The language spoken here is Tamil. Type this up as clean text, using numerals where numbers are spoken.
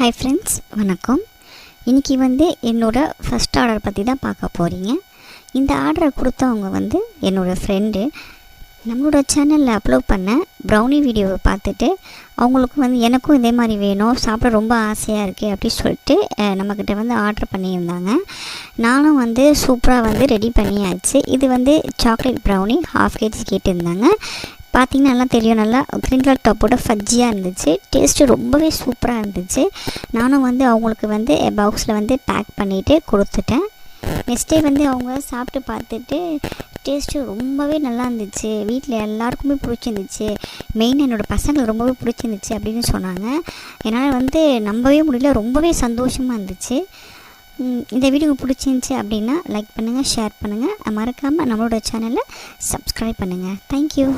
ஹாய் ஃப்ரெண்ட்ஸ், வணக்கம். இன்றைக்கி என்னோடய ஃபஸ்ட் ஆர்டர் பற்றி தான் பார்க்க போகிறீங்க. இந்த ஆர்டரை கொடுத்தவங்க என்னோடய ஃப்ரெண்டு நம்மளோட சேனலில் அப்லோட் பண்ண ப்ரௌனி வீடியோவை பார்த்துட்டு அவங்களுக்கு எனக்கும் இதே மாதிரி வேணும், சாப்பிட ரொம்ப ஆசையாக இருக்குது அப்படி சொல்லிட்டு நம்மக்கிட்ட ஆர்டர் பண்ணியிருந்தாங்க. நானும் சூப்பராக ரெடி பண்ணியாச்சு. இது சாக்லேட் ப்ரௌனி 1/2 kg கேட்டிருந்தாங்க. பார்த்திங்கன்னா நல்லா தெரியும், நல்லா க்ரீன் கலர் டாப்போட ஃபஜ்ஜியாக இருந்துச்சு. டேஸ்ட்டு ரொம்பவே சூப்பராக இருந்துச்சு. நானும் அவங்களுக்கு பாக்ஸில் பேக் பண்ணிவிட்டு கொடுத்துட்டேன். நெக்ஸ்ட் டே அவங்க சாப்பிட்டு பார்த்துட்டு டேஸ்ட்டு ரொம்பவே நல்லா இருந்துச்சு, வீட்டில் எல்லாருக்குமே பிடிச்சிருந்துச்சு, மெயின் என்னோடய பசங்களுக்கு ரொம்பவே பிடிச்சிருந்துச்சு அப்படின்னு சொன்னாங்க. என்னால் நம்பவே முடியல, ரொம்பவே சந்தோஷமாக இருந்துச்சு. இந்த வீடியோ பிடிச்சிருந்துச்சி அப்படின்னா லைக் பண்ணுங்கள், ஷேர் பண்ணுங்கள், மறக்காமல் நம்மளோட சேனலை சப்ஸ்கிரைப் பண்ணுங்கள். தேங்க்யூ.